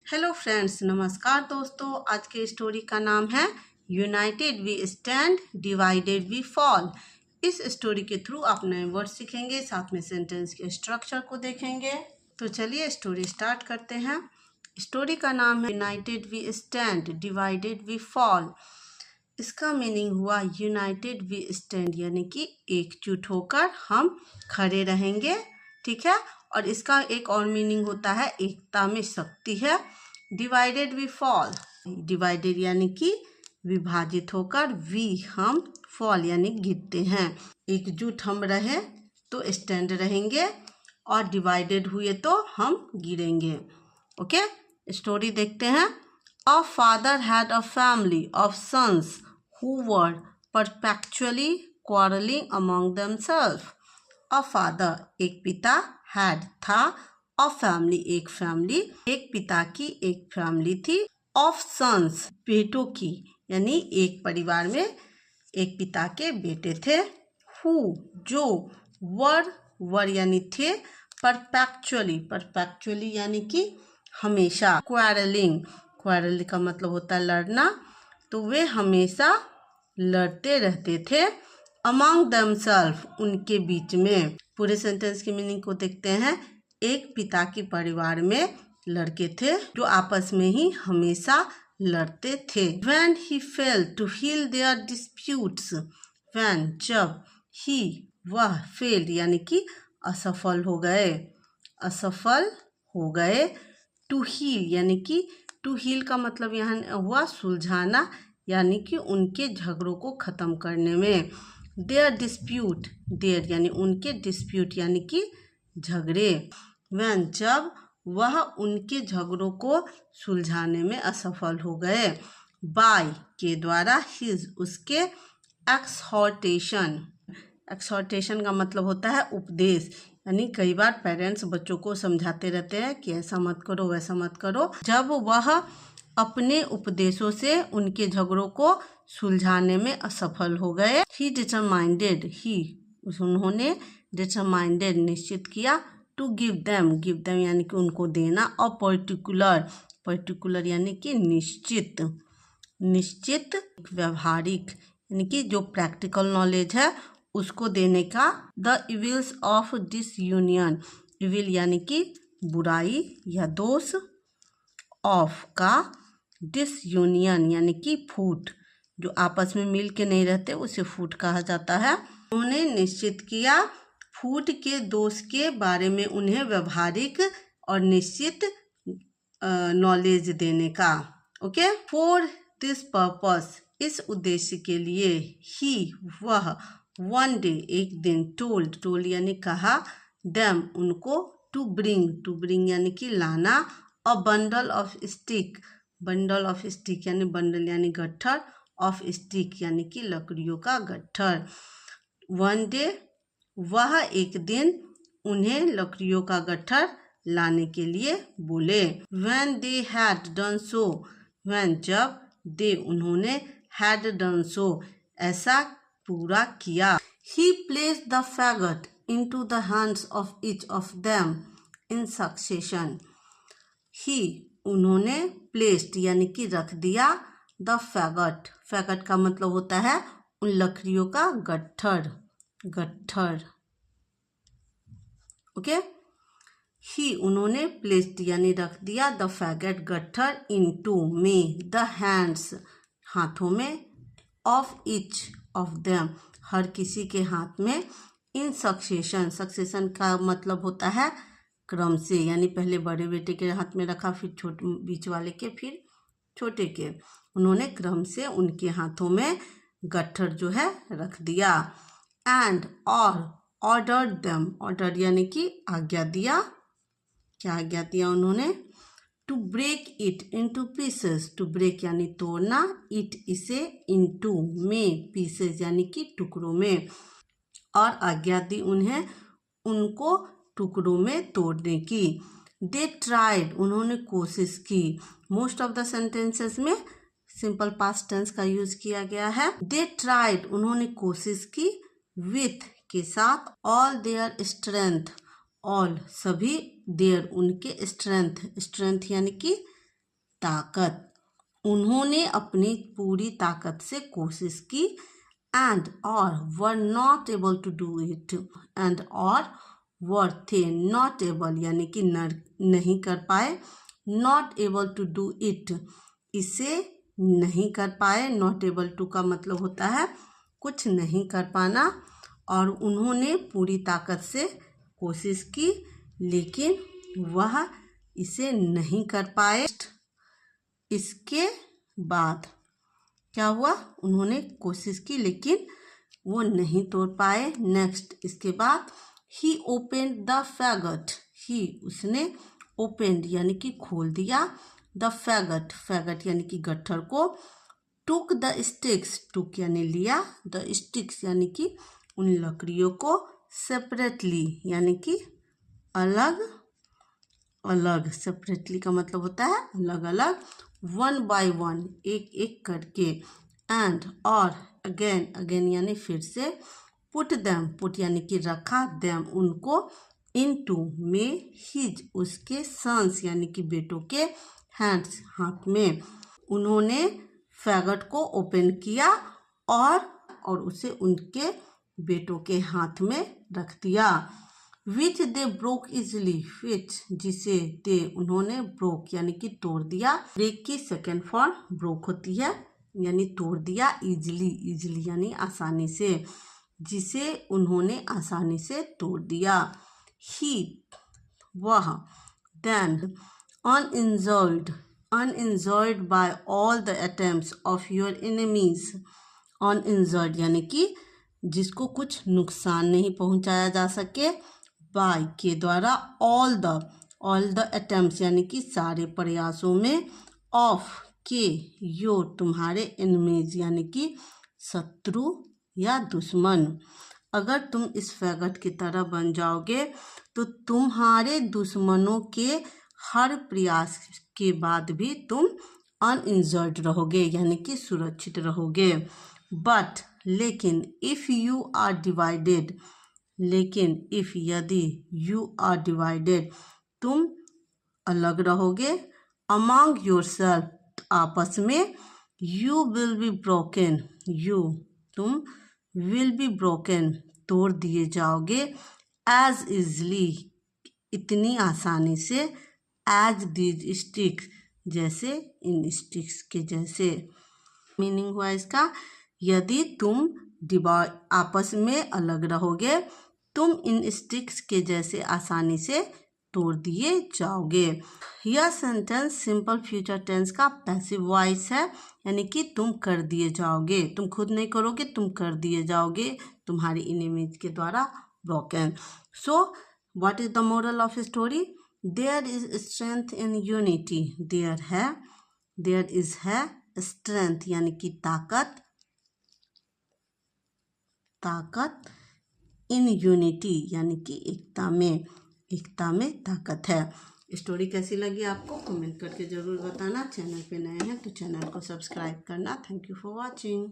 Hello friends, नमस्कार दोस्तों। आज के स्टोरी का नाम है united we stand, divided we fall. इस स्टोरी के थ्रू आप नए वर्ड सीखेंगे, साथ में सेंटेंस के स्ट्रक्चर को देखेंगे। तो चलिए स्टोरी स्टार्ट करते हैं। स्टोरी का नाम है united we stand, divided we fall. इसका मीनिंग हुआ यूनाइटेड वी स्टैंड, यानी कि एकजुट होकर हम खड़े रहेंगे। ठीक है। और इसका एक और मीनिंग होता है एकता में शक्ति है। डिवाइडेड वी फॉल, डिवाइडेड यानी कि विभाजित होकर, वी हम, फॉल यानी गिरते हैं। एकजुट हम रहे तो स्टैंड रहेंगे, और डिवाइडेड हुए तो हम गिरेंगे। ओके, स्टोरी देखते हैं। A father had a family of sons who were perpetually quarreling among themselves. A father, एक पिता, had था, a family, एक फैमिली, एक पिता की एक फैमिली थी, of sons, बेटों की, यानी एक परिवार में एक पिता के बेटे थे, who, जो, were यानी थे, perpetually यानी कि हमेशा, quarrel का मतलब होता है लड़ना, तो वे हमेशा लड़ते रहते थे। among themselves, उनके बीच में। पूरे सेंटेंस की मीनिंग को देखते हैं। एक पिता के परिवार में लड़के थे जो आपस में ही हमेशा लड़ते थे। when he failed to heal their disputes, when, जब, he, वह, failed यानी कि असफल हो गए, टू हील यानी कि टू हील का मतलब यहाँ हुआ सुलझाना, यानी कि उनके झगड़ों को खत्म करने में। देयर डिस्प्यूट, देयर यानी उनके, डिस्प्यूट यानी कि झगड़े। व्हेन, जब वह उनके झगड़ों को सुलझाने में असफल हो गए। बाय, के द्वारा, हिज, उसके, एक्सहॉर्टेशन का मतलब होता है उपदेश, यानी कई बार पेरेंट्स बच्चों को समझाते रहते हैं कि ऐसा मत करो, वैसा मत करो। जब वह अपने उपदेशों से उनके झगड़ों को सुलझाने में असफल हो गए। ही डिटरमाइंडेड, उन्होंने डिटरमाइंडेड निश्चित किया, टू गिव देम यानी कि उनको देना, और पर्टिकुलर यानी कि निश्चित, व्यवहारिक यानी कि जो प्रैक्टिकल नॉलेज है उसको देने का। द इविल्स ऑफ डिसयूनियन, इविल यानी कि बुराई या दोष, ऑफ का, डिसयूनियन यानी कि फूट, जो आपस में मिल के नहीं रहते उसे फूट कहा जाता है। उन्होंने निश्चित किया फूट के दोष के बारे में उन्हें व्यवहारिक और निश्चित नॉलेज देने का। ओके, फॉर दिस पर्पस, इस उद्देश्य के लिए, ही, वह, वन डे, एक दिन, टोल्ड यानी कहा, देम, उनको, टू ब्रिंग यानी कि लाना, अ बंडल ऑफ स्टिक यानी बंडल यानी गट्ठर, ऑफ स्टिक यानी कि लकड़ियों का गट्ठर। वन डे, वह एक दिन उन्हें लकड़ियों का गट्ठर लाने के लिए बोले। When they had done so, when, जब, दे, उन्होंने, हैड डन सो, ऐसा पूरा किया। He placed the faggot into the hands of each of them in succession. He, उन्होंने, प्लेस्ड यानी कि रख दिया, द फैगट का मतलब होता है उन लकड़ियों का गट्ठर। ओके, ही, उन्होंने, प्लेस्ड यानी रख दिया, द फैगट गट्ठर, इनटू में, द हैंड्स हाथों में, ऑफ ईच ऑफ देम हर किसी के हाथ में, इन सक्सेशन का मतलब होता है क्रम से, यानी पहले बड़े बेटे के हाथ में रखा, फिर बीच वाले के, फिर छोटे के। उन्होंने क्रम से उनके हाथों में गट्ठर जो है रख दिया। एंड, और, ऑर्डर्ड देम, ऑर्डर यानी कि आज्ञा दिया। क्या आज्ञा दिया उन्होंने? To break it into pieces, to break यानी तोड़ना, इट इसे, इनटू में, पीसेस यानी कि टुकड़ों में, और आज्ञा दी उन्हें उनको टुकड़ों में तोड़ने की। दे ट्राइड, उन्होंने कोशिश की। मोस्ट ऑफ द सेंटेंसेस में सिंपल पास्ट टेंस का यूज किया गया है। दे ट्राइड, उन्होंने कोशिश की, विथ, के साथ, ऑल देयर स्ट्रेंथ, ऑल, सभी, देयर, उनके, स्ट्रेंथ यानी कि ताकत। उन्होंने अपनी पूरी ताकत से कोशिश की एंड और were not able to do it. And और वर थे नॉट एबल यानी कि नहीं कर पाए, not able to do it इसे नहीं कर पाए। नॉट एबल टू का मतलब होता है कुछ नहीं कर पाना। और उन्होंने पूरी ताकत से कोशिश की लेकिन वह इसे नहीं कर पाए। इसके बाद क्या हुआ, उन्होंने कोशिश की लेकिन वो नहीं तोड़ पाए। नेक्स्ट इसके बाद ही ओपेंड द फैगट। ही उसने ओपेंड यानी कि खोल दिया, द फैगट फैगट यानी कि गट्ठर को, टुक द स्टिक्स टुक यानी लिया, द स्टिक्स यानी कि उन लकड़ियों को, सेपरेटली यानी कि अलग अलग, सेपरेटली का मतलब होता है अलग अलग, वन बाय वन एक एक करके, एंड और अगेन अगेन यानी फिर से, पुट देम पुट यानी कि रखा, देम उनको, इनटू में हिज उसके, सन्स यानी कि बेटों के, हैंड्स हाथ में। उन्होंने फैगट को ओपन किया और उसे उनके बेटों के हाथ में रख दिया। विच दे ब्रोक इजली, विच जिसे दे उन्होंने ब्रोक यानी कि तोड़ दिया। ब्रेक की सेकेंड फॉर्म ब्रोक होती है यानी तोड़ दिया, इजली इजली यानी आसानी से, जिसे उन्होंने आसानी से तोड़ दिया। ही वह, then uninjured uninjured by all the attempts of your enemies. Uninjured यानी कि जिसको कुछ नुकसान नहीं पहुंचाया जा सके, बाय के द्वारा, ऑल द अटेम्प्ट्स यानी कि सारे प्रयासों में, ऑफ के योर तुम्हारे, एनिमीज यानी कि शत्रु या दुश्मन। अगर तुम इस फैगट की तरह बन जाओगे तो तुम्हारे दुश्मनों के हर प्रयास के बाद भी तुम अनइंजर्ड रहोगे यानी कि सुरक्षित रहोगे। बट लेकिन, इफ़ यू आर डिवाइडेड लेकिन, इफ़ यदि, यू आर डिवाइडेड तुम अलग रहोगे, अमॉन्ग योरसेल्फ आपस में, you will be broken you तुम, विल बी ब्रोकन तोड़ दिए जाओगे, एज इजली इतनी आसानी से, एज दीज स्टिक्स जैसे इन स्टिक्स के जैसे। मीनिंग हुआ इसका, यदि तुम आपस में अलग रहोगे तुम इन स्टिक्स के जैसे आसानी से तोड़ दिए जाओगे। यह सेंटेंस सिंपल फ्यूचर टेंस का पैसिव वॉइस है यानी कि तुम कर दिए जाओगे, तुम खुद नहीं करोगे, तुम कर दिए जाओगे तुम्हारी एनिमीज के द्वारा broken. So what is the moral of story, there is strength in unity. There is है स्ट्रेंथ यानी कि ताकत इन यूनिटी यानी कि एकता में ताकत है। स्टोरी कैसी लगी आपको कमेंट करके ज़रूर बताना। चैनल पे नए हैं तो चैनल को सब्सक्राइब करना। Thank you for watching.